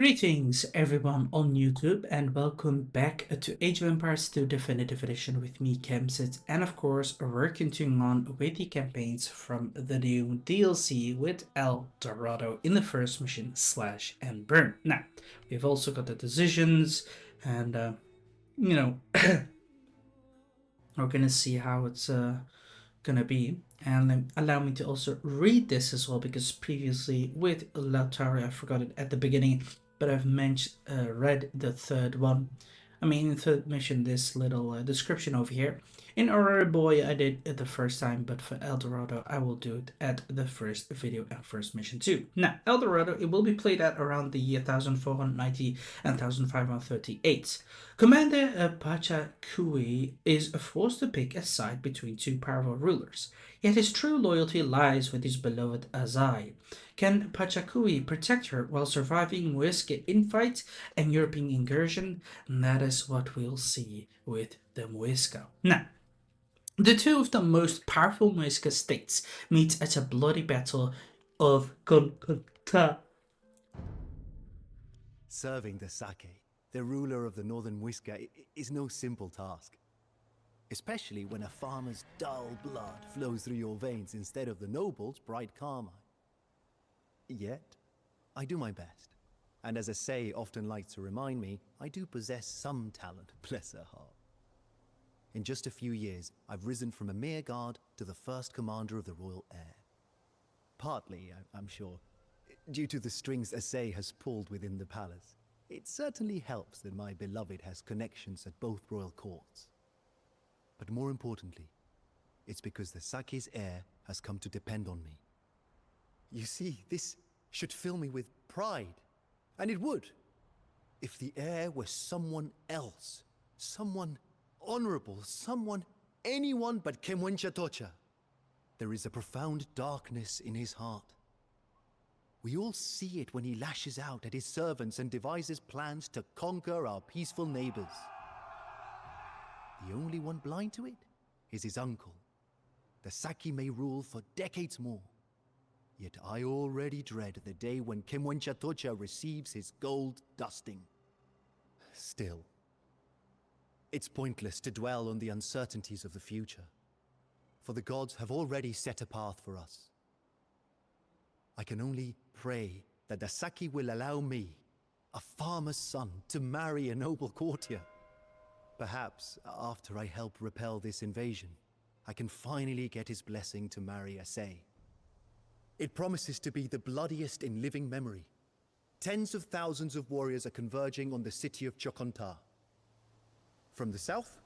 Greetings, everyone on YouTube, and welcome back to Age of Empires 2 Definitive Edition with me, Kemsit, and of course, we're continuing on with the campaigns from the new DLC with El Dorado in the first mission, Slash and Burn. Now, we've also got the decisions, and, we're gonna see how it's gonna be. And allow me to also read this as well, because previously with Lautaro I forgot it at the beginning, but I've read the third one. I mean, third mission, this little description over here. In Aurora Boy, I did it the first time, but for El Dorado, I will do it at the first video and first mission too. Now, El Dorado, it will be played at around the year 1490 and 1538. Commander Pachacui is forced to pick a side between two powerful rulers, yet his true loyalty lies with his beloved Azai. Can Pachacui protect her while surviving Muisca infight and European incursion? And that is what we'll see with the Muisca. Now, the two of the most powerful Muisca states meet at a bloody battle of Concota. Serving the Sake, the ruler of the northern Muisca, is no simple task. Especially when a farmer's dull blood flows through your veins instead of the noble's bright carmine. Yet, I do my best. And as Asay often likes to remind me, I do possess some talent, bless her heart. In just a few years, I've risen from a mere guard to the first commander of the royal heir. Partly, I'm sure, due to the strings Asay has pulled within the palace. It certainly helps that my beloved has connections at both royal courts. But more importantly, it's because the Sake's heir has come to depend on me. You see, this should fill me with pride. And it would, if the heir were someone else. Someone honorable, anyone but Kemwencha. There is a profound darkness in his heart. We all see it when he lashes out at his servants and devises plans to conquer our peaceful neighbors. The only one blind to it is his uncle. The Saki may rule for decades more. Yet I already dread the day when Kemwencha receives his gold dusting. Still, it's pointless to dwell on the uncertainties of the future, for the gods have already set a path for us. I can only pray that the Saki will allow me, a farmer's son, to marry a noble courtier. Perhaps, after I help repel this invasion, I can finally get his blessing to marry Asay. It promises to be the bloodiest in living memory. Tens of thousands of warriors are converging on the city of Chokonta. From the south,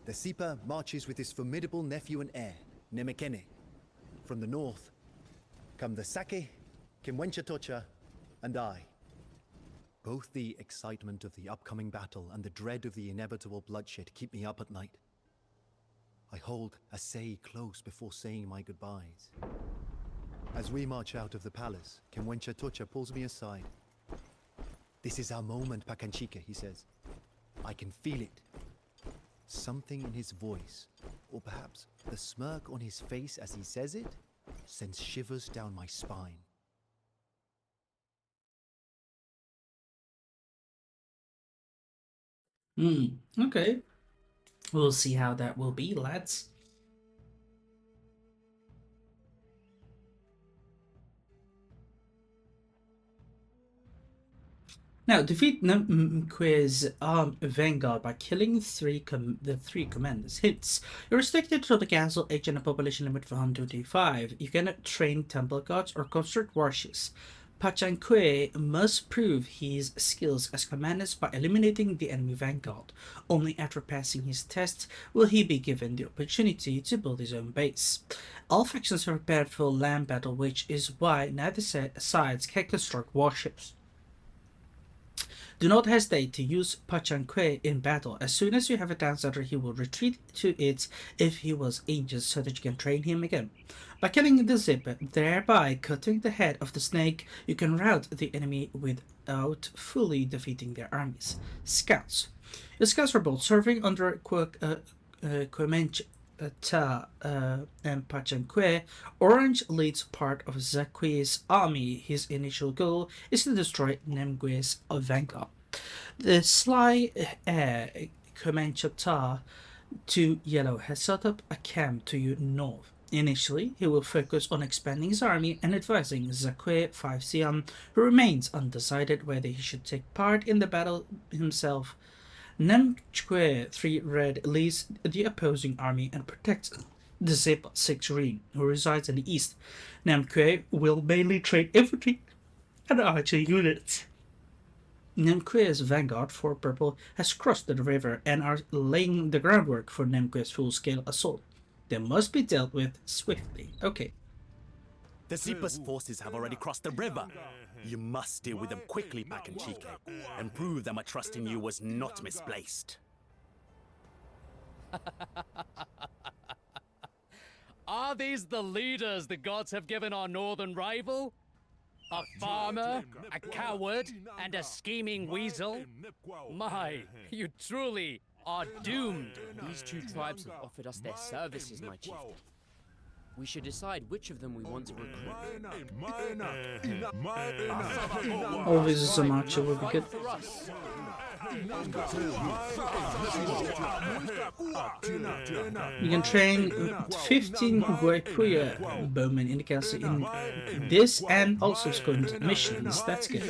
the Sipa marches with his formidable nephew and heir, Nemekene. From the north, come the Sake, Kemwencha, and I. Both the excitement of the upcoming battle and the dread of the inevitable bloodshed keep me up at night. I hold Asay close before saying my goodbyes. As we march out of the palace, Kemwencha pulls me aside. "This is our moment, Pakanchika," he says. I can feel it. Something in his voice, or perhaps the smirk on his face as he says it, sends shivers down my spine. Okay. We'll see how that will be, lads. Now, defeat Quiz Vanguard by killing the three commanders. Hints. You're restricted to the castle age and a population limit of 125. You cannot train temple gods or construct warships. Pachankwe must prove his skills as commander by eliminating the enemy vanguard. Only after passing his test will he be given the opportunity to build his own base. All factions are prepared for land battle, which is why neither sides can construct warships. Do not hesitate to use Pachankwe in battle. As soon as you have a down center, he will retreat to it if he was injured so that you can train him again. By killing the zipper, thereby cutting the head of the snake, you can rout the enemy without fully defeating their armies. Scouts. The scouts were both serving under Ta and Pachankwe, Orange leads part of Zakwe's army. His initial goal is to destroy Nemgue's vanguard. The sly Comanche Ta to Yellow has set up a camp to your north. Initially, he will focus on expanding his army and advising Zakwe 5 Siam, who remains undecided whether he should take part in the battle himself. Namchue 3 Red leads the opposing army and protects the Zip 6 Ring, who resides in the east. Namchue will mainly train infantry and archer units. Namque's vanguard, 4 Purple, has crossed the river and are laying the groundwork for Namque's full-scale assault. They must be dealt with swiftly. Okay. The Zipa's forces have already crossed the river. You must deal with them quickly, Pakanchike, and prove that my trust in you was not misplaced. Are these the leaders the gods have given our northern rival? A farmer, a coward, and a scheming weasel? My, you truly are doomed. These 2 tribes have offered us their services, my chieftain. We should decide which of them we want to recruit. Always a Samacha would be good. For us. You can train 15 Guaypuya bowmen in the castle in this and all subsequent missions. That's good.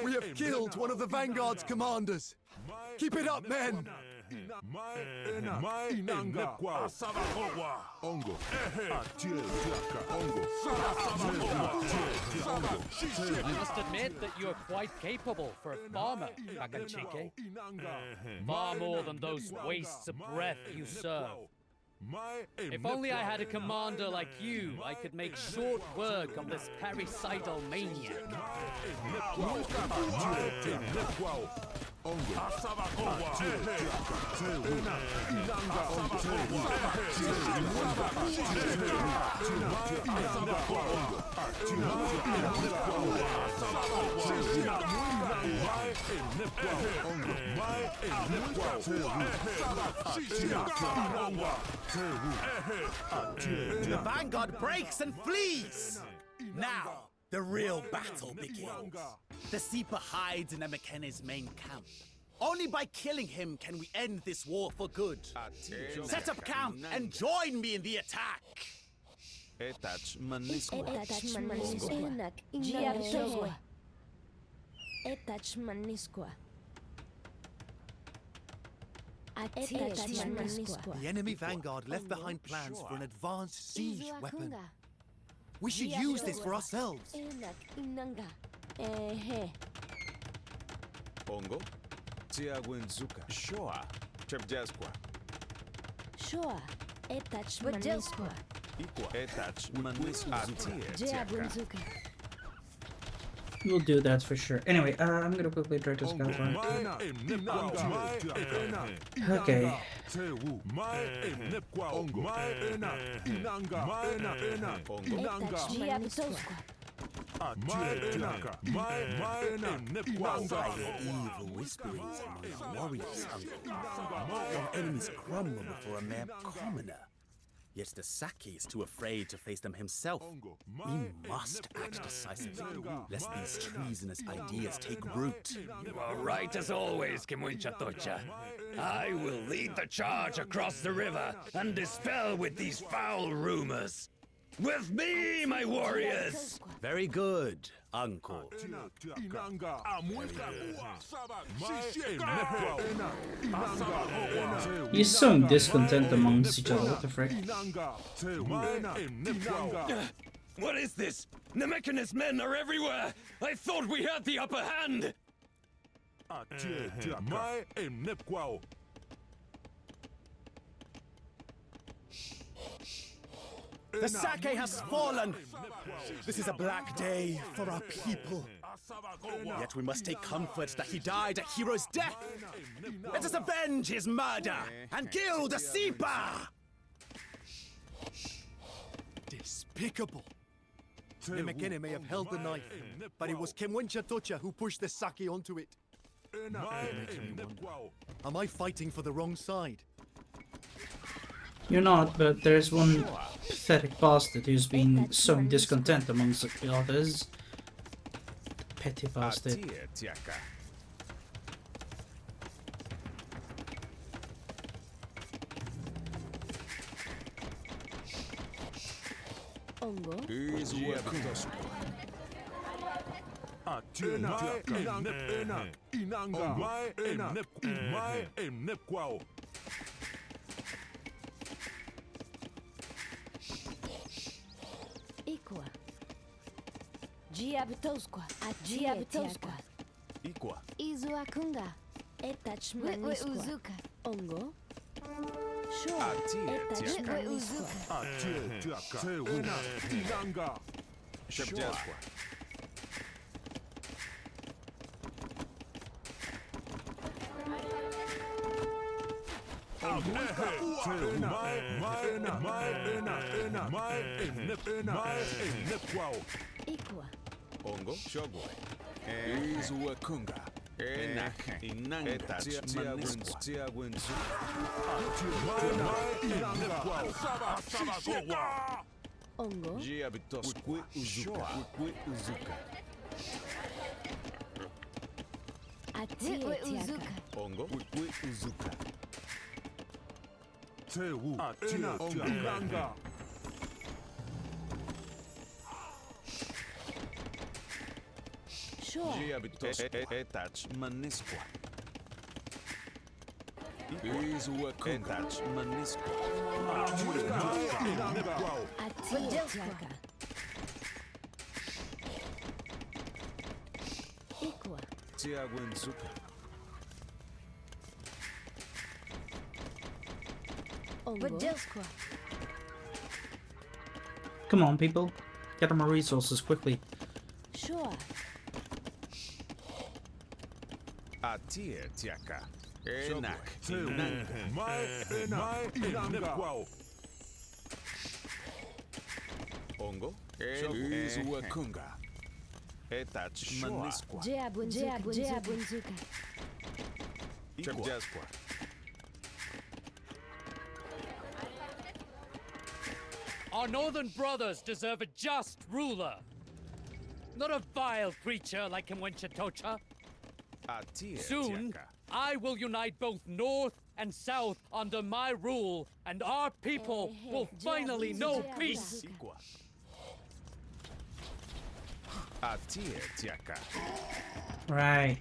We have killed one of the Vanguard's commanders. Keep it up, men! I must admit that you are quite capable for a farmer, Pakanchike. Far more than those wastes of breath you serve. If only I had a commander like you, I could make short work of this parricidal maniac. The Vanguard breaks and flees! Now, the real battle begins. The Sipa hides in Amakene's main camp. Only by killing him can we end this war for good. Set up camp and join me in the attack! Etach manisqua. Etach manisqua. The enemy Vanguard left behind plans for an advanced siege weapon. We should use this for ourselves. Ongo. Tiaguinzuka. Shoa. Chebjasqua. Shoa. Etach manisqua. Etach manisqua. We'll do that for sure. Anyway, I'm gonna quickly try to scout one. Okay. I hear evil whisperings among the warriors, uncle. Our enemies crumble before a mere commoner. Yet the Saki is too afraid to face them himself. We must act decisively, lest these treasonous ideas take root. You are right as always, Kimwinchatocha. I will lead the charge across the river and dispel with these foul rumors. With me, my warriors! Very good, uncle. He's sowing discontent amongst each other. What the frick? What is this? Namekan's men are everywhere! I thought we had the upper hand! The sake has fallen! This is a black day for our people. Yet we must take comfort that he died a hero's death. Let us avenge his murder and kill the Sipa! Despicable! Nimekene may have held the knife, but it was Kemwencha who pushed the sake onto it. It makes me wonder, am I fighting for the wrong side? You're not, but there's one pathetic bastard who's been sowing discontent amongst the others. Petty bastard. Ongo. Equa. Giabtosqua. Giabtosqua. Equa. Izuakunga. Etachmanisqua. Ongo. Sure. Etachmanisqua. Szybciasqua. Equa. Ongo. Shogwe. Izuakunga. Enak. Inang. Etach. Manisqua. Ongo. Giabitosqua. Uzuka. Uzuka. Atietiaka. Ongo. Uzuka. Sure. Etach. Manisqua. Etach. Manisqua. Atietiaka. Equa. Tiaguenzuka. Ongo. Come on, people. Get more resources quickly. Sure. Atietiaka. Enak. Ongo. Izuakunga. Etach. Manisqua. Giabunzuka. Szybciasqua. Our northern brothers deserve a just ruler. Not a vile creature like Kemwencha. Soon, I will unite both North and South under my rule, and our people will finally know peace. Atietiaka. Right.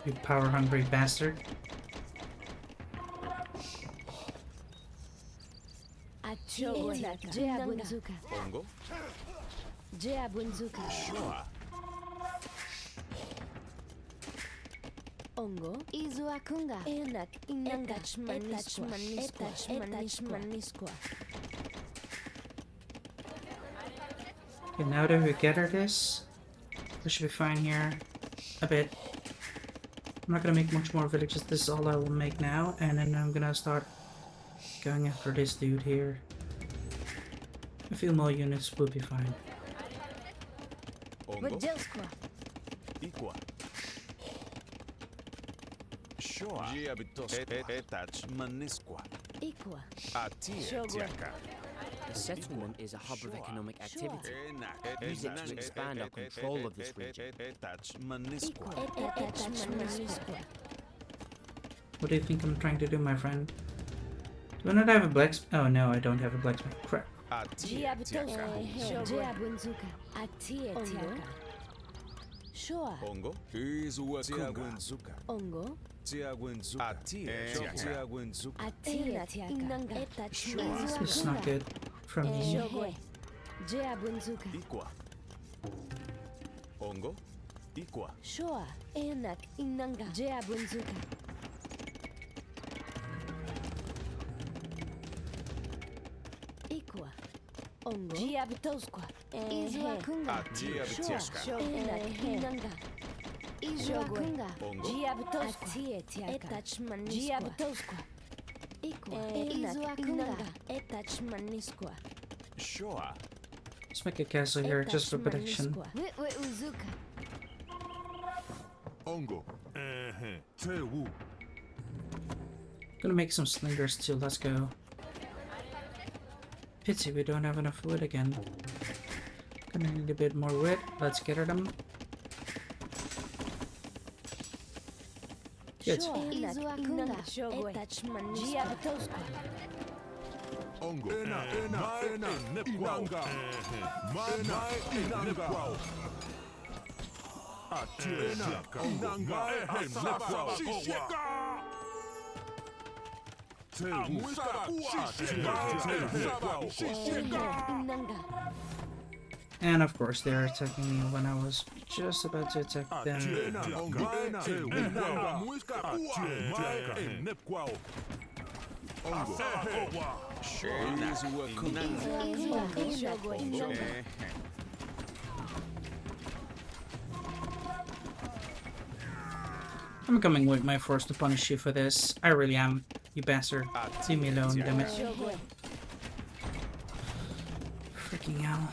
You power-hungry bastard. Giabunzuka. Ongo. Giabunzuka. Shoa. Ongo. Izuakunga. Enak. Etachmanisqua. Okay, now that we gathered this, we should be fine here. A bit. I'm not gonna make much more villages, this is all I will make now, and then I'm gonna start going after this dude here. A few more units will be fine. Ongo. Vadelskwa. Equa. Shoa. Giabitosqua. Etach. Manisqua. Equa. Atietiaka. The settlement is a hub of economic activity. Use it to expand our control of this region. Etach. Manisqua. Etachmanisqua. What do you think I'm trying to do, my friend? Do I not have a blacksmith? Oh no, I don't have a blacksmith. Crap. Atietiaka. Giabunzuka. Atietiaka. Sure. Ongo. Tiaguenzuka. Ongo. Tiaguenzuka. Atietiaka. Atietiaka. This is not good from me. Shogue. Jea Bunzuka. Ikwa. Ongo. Ikwa. Shoa. Enak Inanga. Jea Bunzuka. Ikwa. Ongo. Jea Butosqua. Izua Kunga. Atia Shoa. Bitiaska. Enak Inanga. Izua Kunga. Ongo. Jea Butosqua. Atie Tiaka. Etachmanisqua. Jea Butosqua. Ikwa. Izua Kunga. Etachmanisqua. Shoa. Let's make a castle here just for protection. Uzuka. Ongo. Tewu. Gonna make some slingers too, let's go. Pity we don't have enough wood again. Gonna need a bit more wood, let's gather them. Good. Izua Kunga. Etachmanisqua. Ongo. Inanga. Inanga. Atia. Inanga. And of course they are attacking me when I was just about to attack them. I'm coming with my force to punish you for this. I really am, you bastard. Leave me alone, damn it. Freaking hell.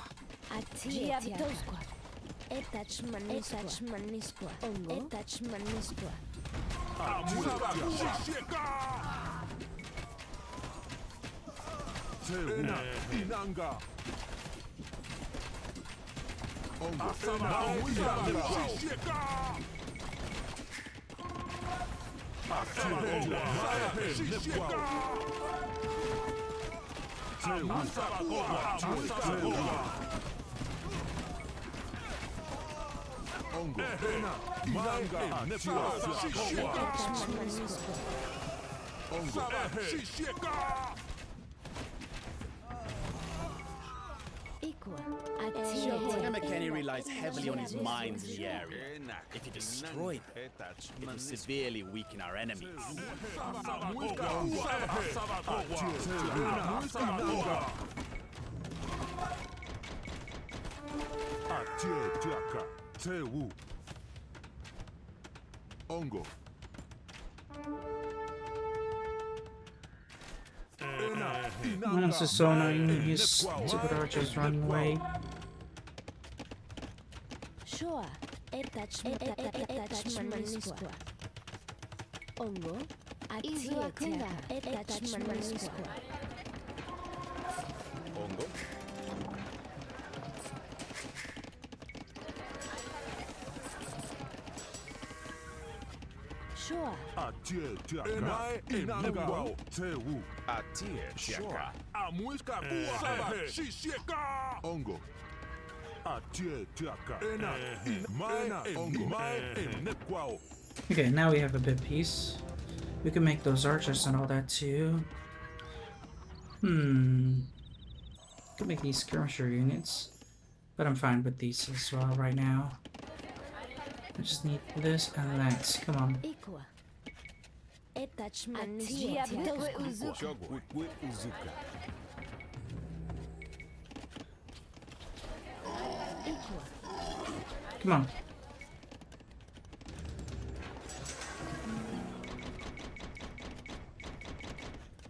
Inanga. Kenny relies heavily on his mines in the area. If he destroyed them, it will severely weaken our enemies. Ongo. This is so annoying, his stupid archers running away. Shoa. Etachmanisqua. Ongo. Atia Kunga. Etachmanisqua. Ongo. Shoa. Atia. Inanga. Tewu. Atia. Amuiska kuwa. Ongo. Okay, now we have a bit peace. We can make those archers and all that too. Can make these skirmisher units, but I'm fine with these as well right now. I just need this and that. Come on. Come on.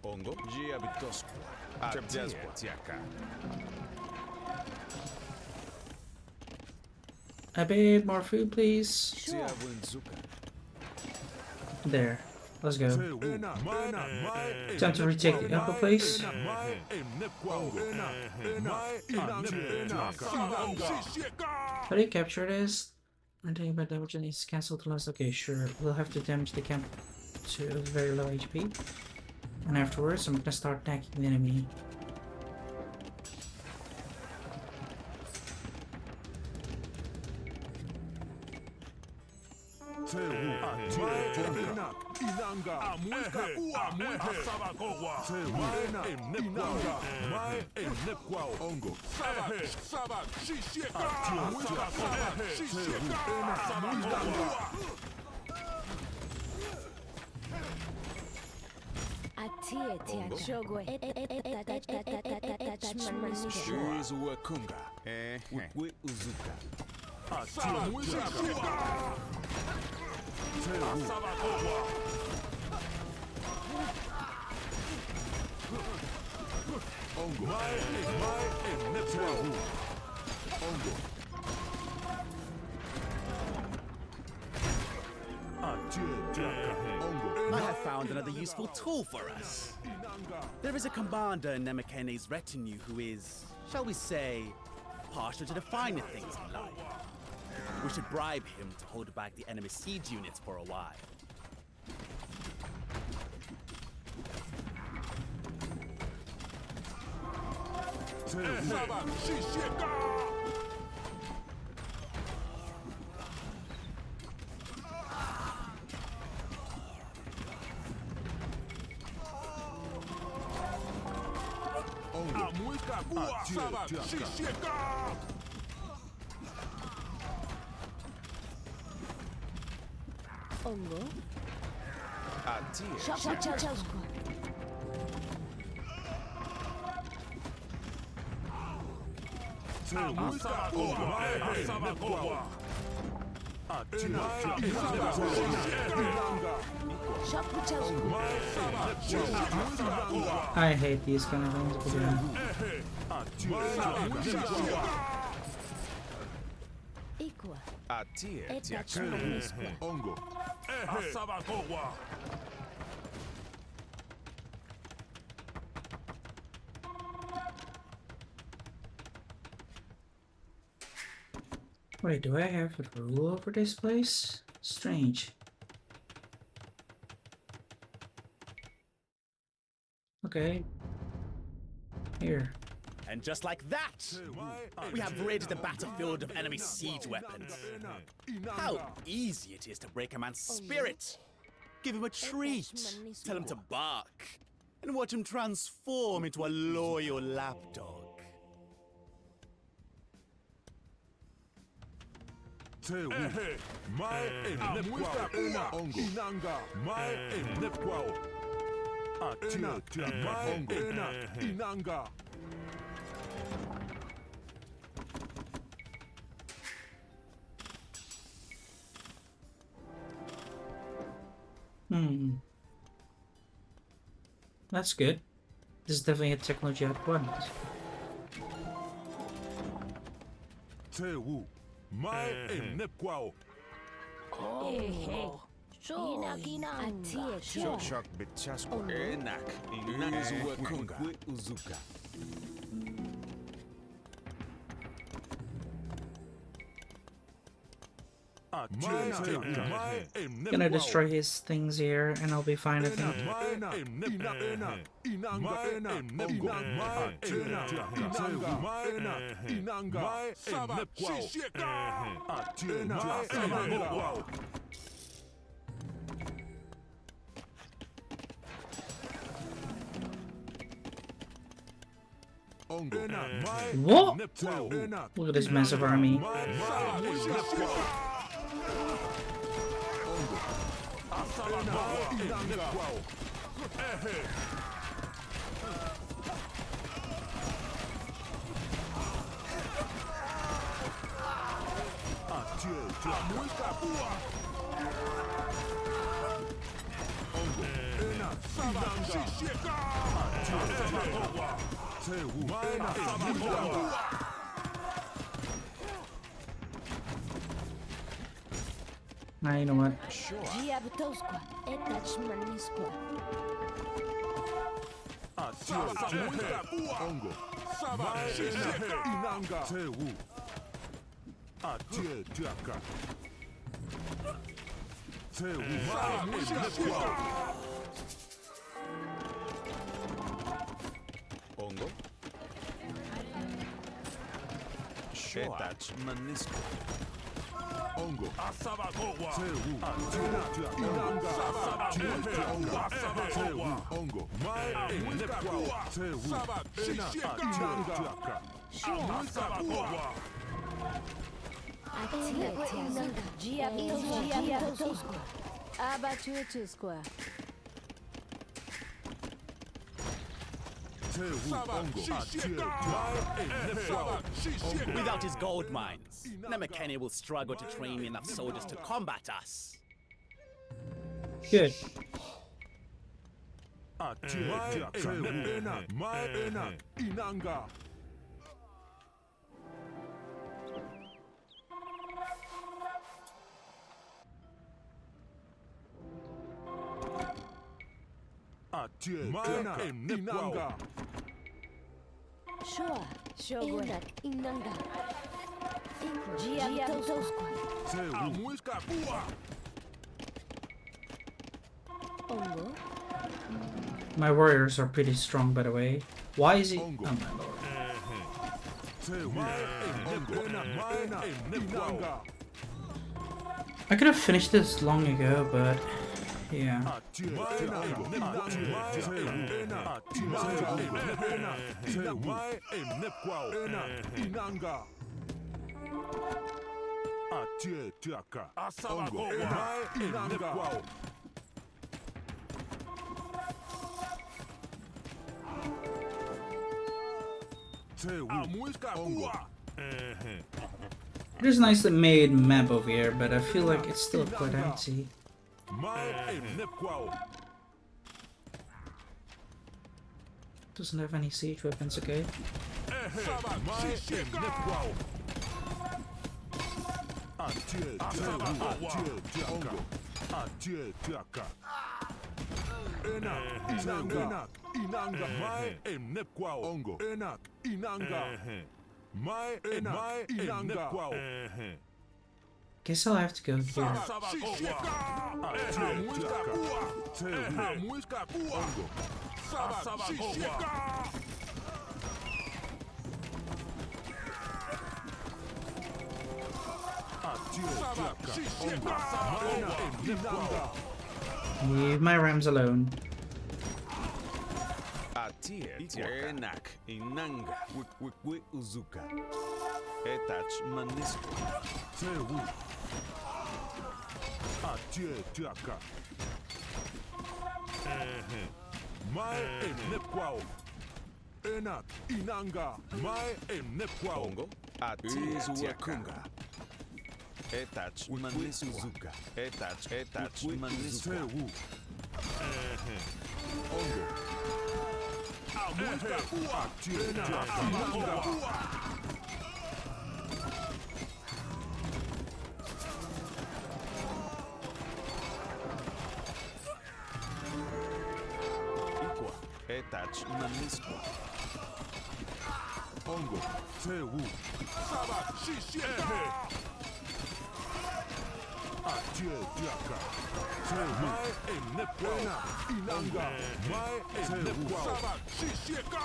Ongo. A bit more food, please. There. Let's go. Time to retake the upper place. How do you capture this? I'm thinking about damage needs to cancel the last. Okay, sure. We'll have to damage the camp to very low HP. And afterwards, I'm gonna start attacking the enemy. nepquao. Ongo. Sabak. Sabak. Shisheka. Muska. Sabak. Shisheka. Sabak. Atietiaka. Shogwe. Etachmanisqua. Shoes wakunga. We uzuka. Sabak. Shisheka. Sabak. Ongo. My nepquao. Ongo. I have found another useful tool for us. There is a commander in Nemekene's retinue who is, shall we say, partial to the finer things in life. We should bribe him to hold back the enemy siege units for a while. Ongo. Shapachasqua. I hate these kind of things. But yeah. Equa. Etachmanisqua. Ongo. Wait, do I have a rule over this place? Strange. Okay. Here. And just like that, we have rid the battlefield of enemy siege weapons. How easy it is to break a man's spirit. Give him a treat, tell him to bark, and watch him transform into a loyal lapdog. My nepquao. Ongo. Inanga. My nepquao. Inanga. That's good. This is definitely a technology I'd want. Tewu. My nepquao. Atietiaka. Bichasqua. Enak. Inazu wakunga. We uzuka. Gonna destroy his things here, and I'll be fine. I think. What? Look at this massive army. You know what? Diabtosqua. Etachmanisqua. Ongo. Inanga. Tewu. Atietiaka. Tewu. Ongo. Etachmanisqua. Without his gold mines, Nemakene will struggle to train enough soldiers to combat us. Good. Shoa, Enak, Inanga. Ongo. My warriors are pretty strong, by the way. Why is he? Oh my lord. I could have finished this long ago, but yeah. There's a nicely made map over here, but I feel like it's still quite empty. Doesn't have any siege weapons, okay? Guess I'll have to go here. Leave my rams alone. Enak, Inanga, Wikwi Uzuka. Etach Manisco. Ongo, Atiakunga. Etach Manisuzuka. Etach Manisuka. Etach Manisco. Ongo, Tewu, Saba, Shisheka, Atie Diaka, Tewu, Enepwana, Inanga, Mai, Tewu, Saba, Shisheka.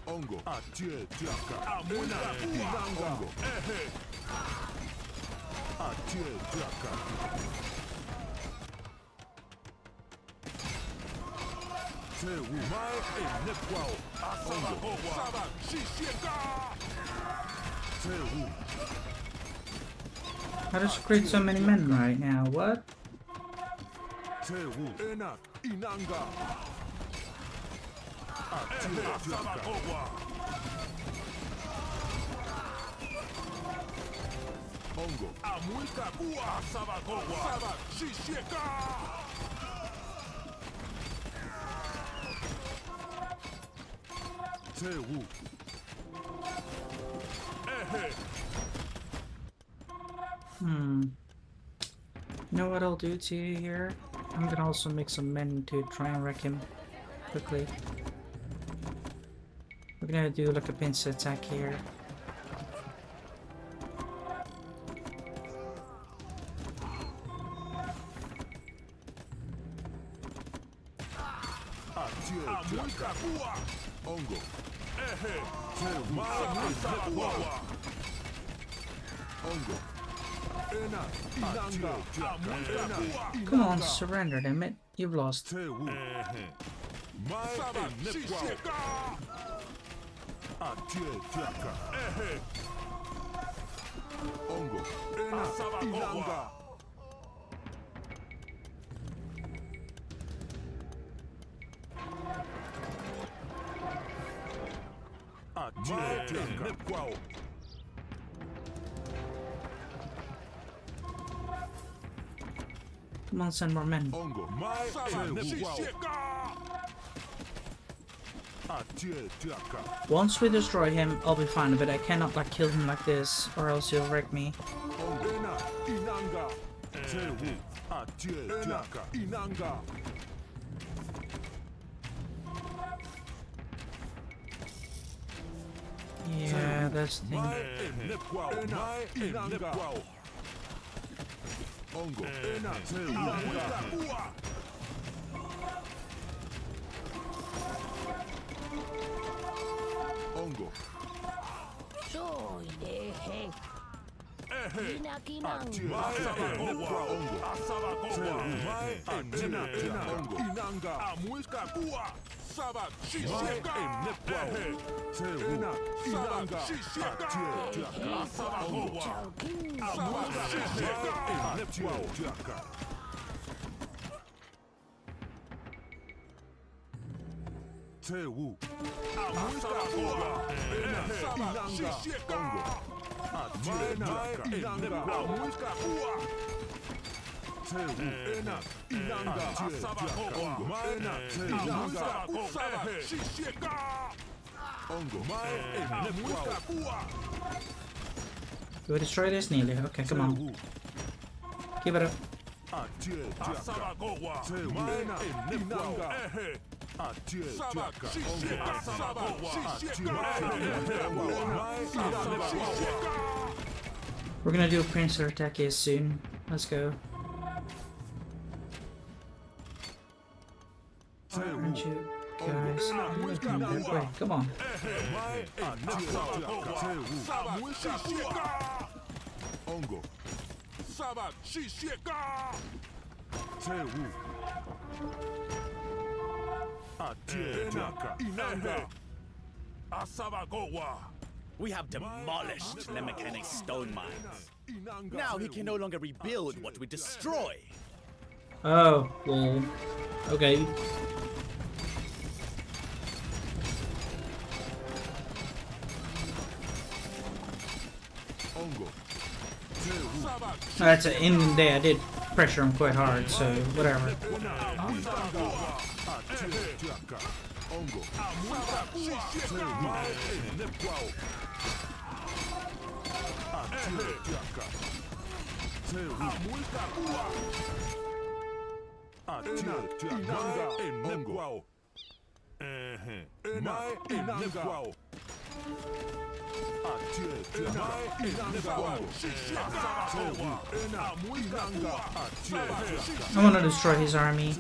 Ongo, Atie Diaka, Amuna, Inanga, Ehe. Atie Diaka. Tewu, Mai, Enepwao, Asaba, Saba, Shisheka. Tewu. How does it create so many men right now? What? Tewu, Enak, Inanga. Atie Diaka. Ongo. Amuika Bua Sabagowa. Saba Shisheka. Tewu. Ehe. You know what I'll do to you here? I'm gonna also make some men to try and wreck him quickly. We're gonna do like a pincer attack here. Amulka Bua. Ongo. Ehe. Sabagoa. Ongo. Ena. Inanga. Amulka Bua. Come on, surrender, damn it. You've lost. Ongo. Ena. Inanga. Come on, send more men. Ongo. Once we destroy him, I'll be fine, but I cannot like kill him like this, or else he'll wreck me. Yeah, that's the thing. Ongo. Ongo. Soy de he. Inakinang. Inanga. Amulka Bua. Sabak. Shisheka. Inanga. Shisheka. Tewu. Amulka Bua. Inanga. Shisheka. Inanga. Amulka Bua. Tewu. Inanga. Inanga. Shisheka. Ongo. Amulka Bua. Do we destroy this? Nearly. Okay, come on. Keep it up. We're gonna do a Princer attack here soon. Let's go. Aren't you guys looking that way? Come on. Ongo. Sabak. Shisheka. Tewu. Inanga. Asabagoa. We have demolished Lemekeni's stone mines. Now he can no longer rebuild what we destroy. Oh, well. Okay. Ongo. That's an in there. I did pressure him quite hard, so whatever. I want to destroy his army.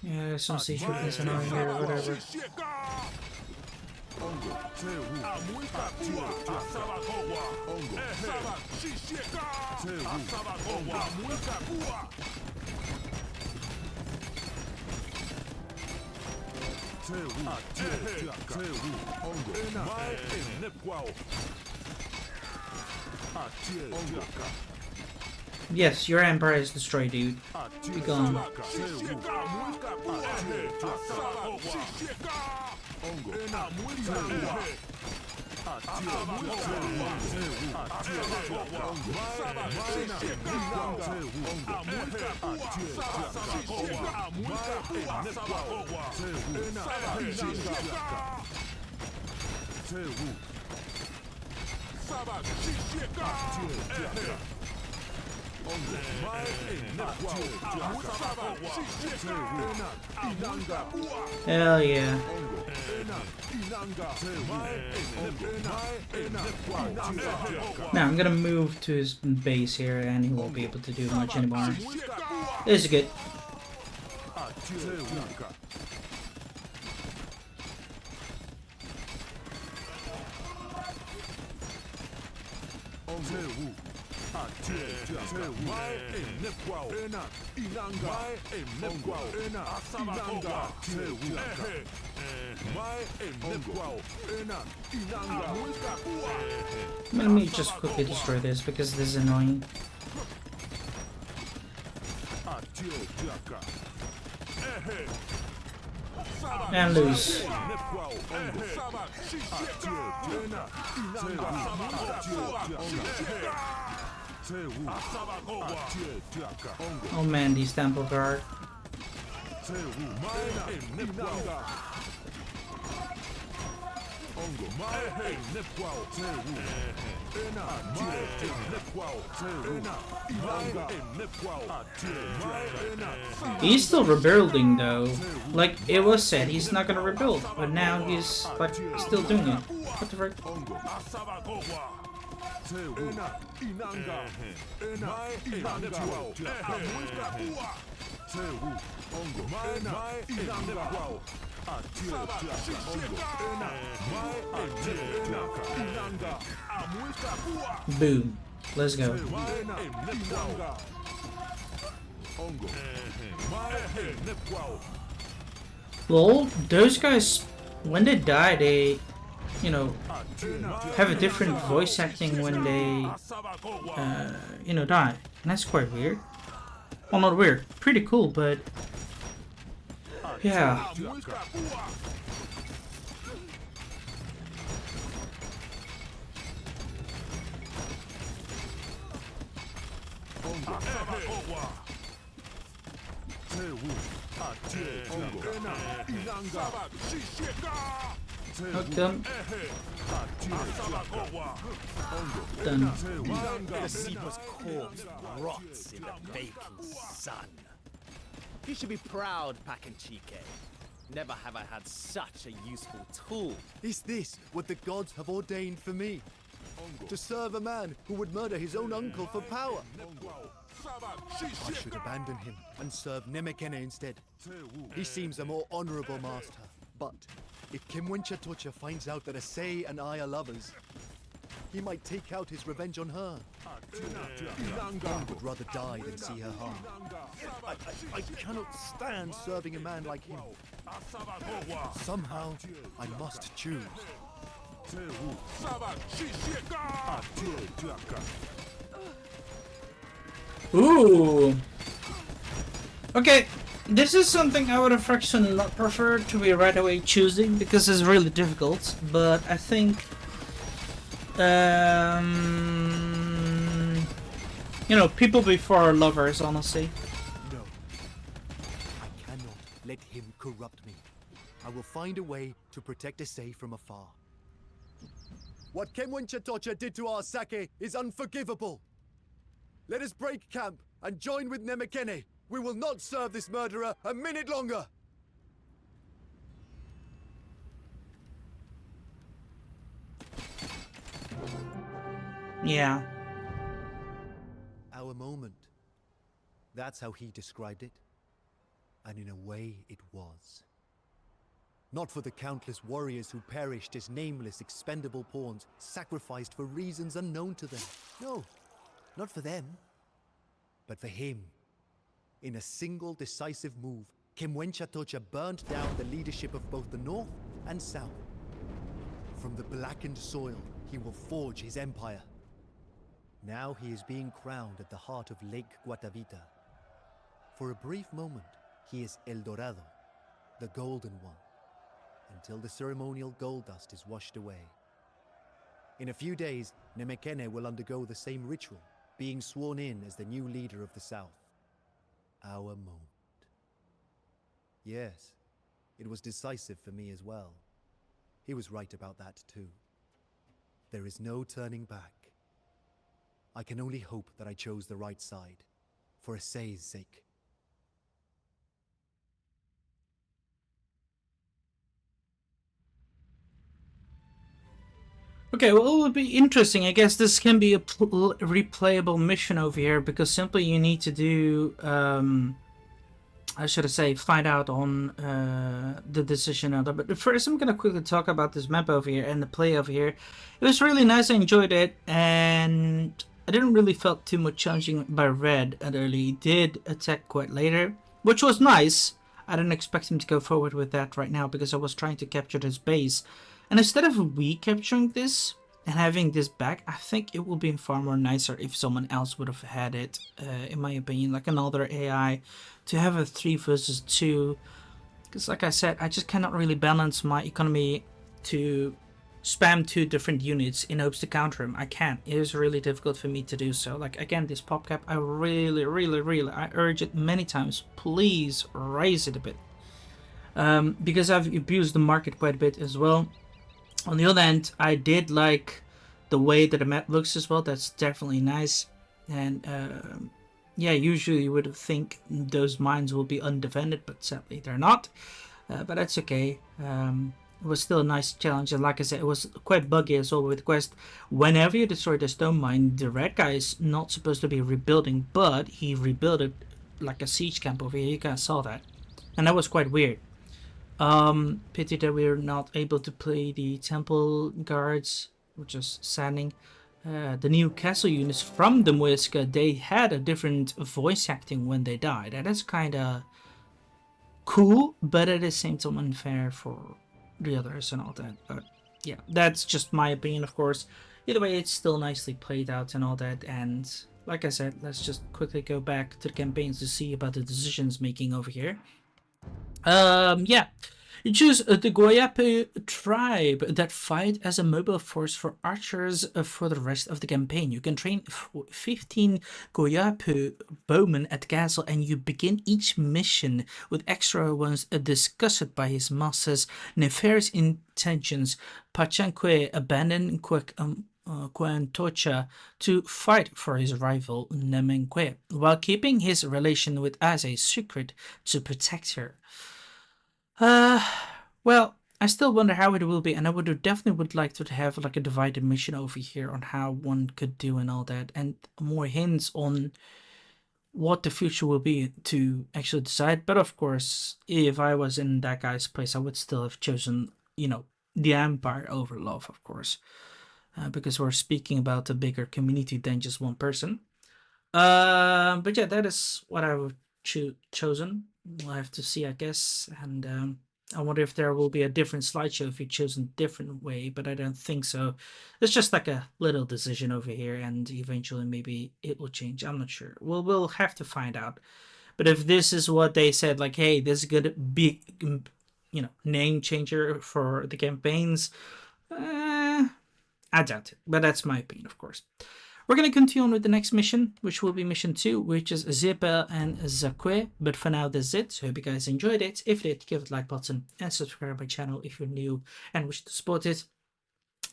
Yeah, there's some secretness in our here, whatever. Yes, your empire is destroyed, dude. Be gone. Hell yeah. Now I'm gonna move to his base here and he won't be able to do much anymore. This is good. Let me just quickly destroy this because this is annoying. And lose. Oh man, these temple guard. He's still rebuilding though. Like it was said, he's not gonna rebuild, but now he's like still doing it. What the frick? Boom. Let's go. Well, those guys, when they die, they, you know, have a different voice acting when they, you know, die. And that's quite weird. Well, not weird. Pretty cool, but yeah. Hooked him. Done. The Seeper's corpse rots in the baking sun. You should be proud, Pacanchique. Never have I had such a useful tool. Is this what the gods have ordained for me? To serve a man who would murder his own uncle for power? I should abandon him and serve Nemekene instead. He seems a more honorable master. But if Kimwenchatocha finds out that Asay and I are lovers, he might take out his revenge on her. I would rather die than see her harmed. I cannot stand serving a man like him. Somehow, I must choose. Ooh. Okay, this is something I would have actually not preferred to be right away choosing because it's really difficult. But I think, you know, people before lovers, honestly. No, I cannot let him corrupt me. I will find a way to protect Asay from afar. What Kimwenchatocha did to our sake is unforgivable. Let us break camp and join with Nemekene. We will not serve this murderer a minute longer. Yeah. Our moment. That's how he described it. And in a way, it was. Not for the countless warriors who perished as nameless, expendable pawns, sacrificed for reasons unknown to them. No, not for them, but for him. In a single decisive move, Kimwenchatocha burned down the leadership of both the North and South. From the blackened soil, he will forge his empire. Now he is being crowned at the heart of Lake Guatavita. For a brief moment, he is El Dorado, the Golden One, until the ceremonial gold dust is washed away. In a few days, Nemekene will undergo the same ritual, being sworn in as the new leader of the South. Our moment. Yes, it was decisive for me as well. He was right about that too. There is no turning back. I can only hope that I chose the right side, for Assay's sake. Okay, well, it will be interesting. I guess this can be a replayable mission over here, because simply you need to do, I should say, find out on the decision of that. But first, I'm gonna quickly talk about this map over here and the play over here. It was really nice. I enjoyed it, and I didn't really felt too much challenging by Red at early. He did attack quite later, which was nice. I didn't expect him to go forward with that right now because I was trying to capture this base. And instead of we capturing this and having this back, I think it would be far more nicer if someone else would have had it, in my opinion, like another AI, to have a 3 versus 2. Because like I said, I just cannot really balance my economy to spam 2 different units in hopes to counter him. I can't. It is really difficult for me to do so. Like, again, this pop cap, I really, I urge it many times, please raise it a bit. Because I've abused the market quite a bit as well. On the other hand, I did like the way that the map looks as well. That's definitely nice. And yeah, usually you would think those mines will be undefended, but sadly they're not. But that's okay. It was still a nice challenge, and like I said, it was quite buggy as well with the quest. Whenever you destroy the stone mine, the red guy is not supposed to be rebuilding, but he rebuilt it like a siege camp over here. You guys saw that, and that was quite weird. Pity that we're not able to play the temple guards, which is saddening. The new castle units from the Muisca, they had a different voice acting when they died. That is kind of cool, but at the same time unfair for the others and all that. But yeah, that's just my opinion, of course. Either way, it's still nicely played out and all that. And like I said, let's just quickly go back to the campaigns to see about the decisions making over here. Yeah. You choose the Goyape tribe that fight as a mobile force for archers for the rest of the campaign. You can train 15 Goyape bowmen at the castle, and you begin each mission with extra ones discussed by his master's nefarious intentions. Pachanque abandoned Quantocha to fight for his rival Nemenque, while keeping his relation with Aze secret to protect her. Well, I still wonder how it will be, and I definitely like to have like a divided mission over here on how one could do and all that, and more hints on what the future will be to actually decide. But of course, if I was in that guy's place, I would still have chosen, the Empire over love, of course, because we're speaking about a bigger community than just one person. But yeah, that is what I would chosen. We'll have to see, I guess. And I wonder if there will be a different slideshow if you choose a different way, but I don't think so. It's just like a little decision over here, and eventually maybe it will change. I'm not sure. We'll have to find out. But if this is what they said, like, hey, this is gonna be, name changer for the campaigns, I doubt it. But that's my opinion, of course. We're going to continue on with the next mission, which will be mission 2, which is Zepa and Zakwe. But for now, that's it. So I hope you guys enjoyed it. If you did, give it a like button and subscribe to my channel if you're new and wish to support it.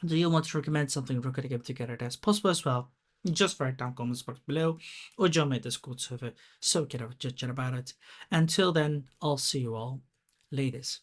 Do you want to recommend something we're going to get together that's possible as well? Just write down comments box below or join my Discord server so we can have a chat about it. Until then, I'll see you all. Latest.